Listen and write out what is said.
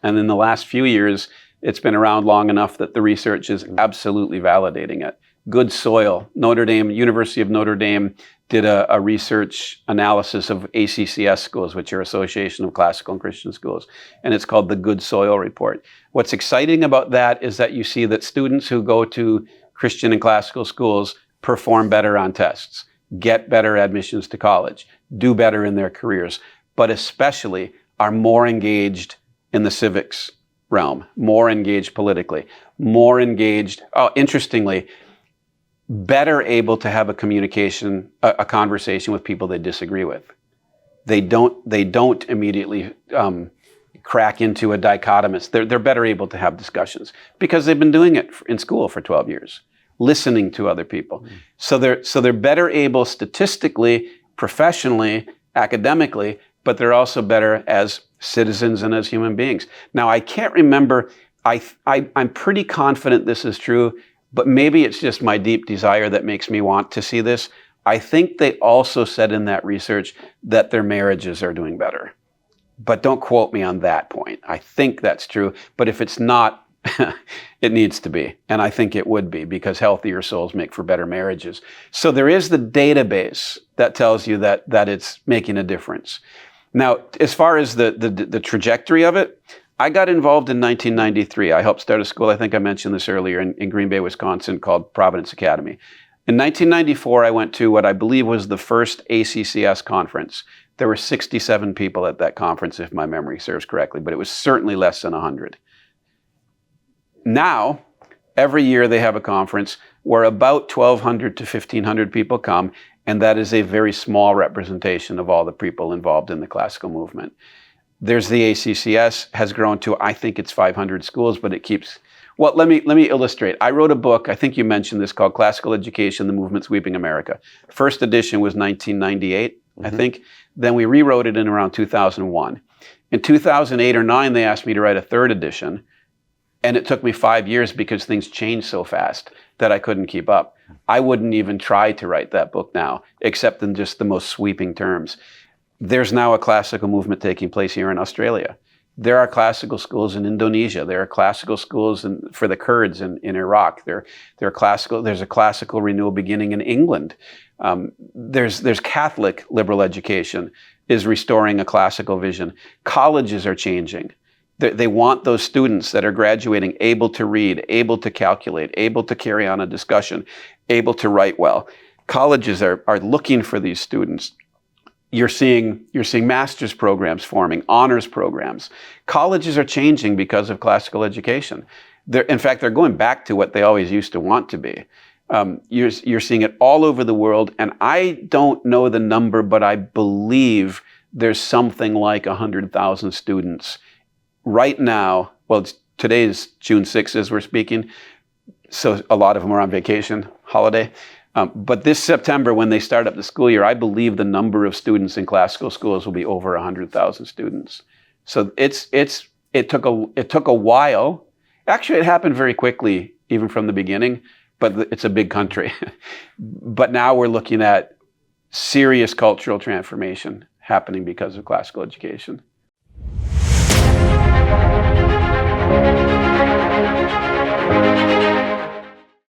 And in the last few years, it's been around long enough that the research is absolutely validating it. Good soil. University of Notre Dame did a research analysis of ACCS schools, which are Association of Classical and Christian Schools, and it's called the Good Soil Report. What's exciting about that is that you see that students who go to Christian and classical schools perform better on tests, get better admissions to college, do better in their careers, but especially are more engaged in the civics realm, more engaged politically, more engaged, interestingly, better able to have a conversation with people they disagree with. They don't immediately crack into a dichotomous. They're better able to have discussions because they've been doing it in school for 12 years, listening to other people. So they're better able statistically, professionally, academically, but they're also better as citizens and as human beings. Now, I can't remember, I'm pretty confident this is true, but maybe it's just my deep desire that makes me want to see this. I think they also said in that research that their marriages are doing better. But don't quote me on that point. I think that's true, but if it's not, it needs to be. And I think it would be, because healthier souls make for better marriages. So there is the database that tells you that it's making a difference. Now, as far as the trajectory of it, I got involved in 1993. I helped start a school, I think I mentioned this earlier, in Green Bay, Wisconsin, called Providence Academy. In 1994, I went to what I believe was the first ACCS conference. There were 67 people at that conference, if my memory serves correctly, but it was certainly less than 100. Now, every year they have a conference where about 1,200 to 1,500 people come, and that is a very small representation of all the people involved in the classical movement. There's the ACCS, has grown to, I think it's 500 schools, but it keeps, well, let me illustrate. I wrote a book, I think you mentioned this, called Classical Education, The Movement Sweeping America. First edition was 1998, I think. Then we rewrote it in around 2001. In 2008 or 9, they asked me to write a third edition, and it took me 5 years because things changed so fast that I couldn't keep up. I wouldn't even try to write that book now, except in just the most sweeping terms. There's now a classical movement taking place here in Australia. There are classical schools in Indonesia. There are classical schools for the Kurds in Iraq. There's a classical renewal beginning in England. There's Catholic liberal education is restoring a classical vision. Colleges are changing. They want those students that are graduating able to read, able to calculate, able to carry on a discussion, able to write well. Colleges are looking for these students. You're seeing master's programs forming, honors programs. Colleges are changing because of classical education. In fact, they're going back to what they always used to want to be. You're seeing it all over the world, and I don't know the number, but I believe there's something like 100,000 students right now. Well, today is June 6th as we're speaking, so a lot of them are on vacation, holiday. But this September, when they start up the school year, I believe the number of students in classical schools will be over 100,000 students. So it took a while. Actually, it happened very quickly, even from the beginning. But it's a big country. But now we're looking at serious cultural transformation happening because of classical education.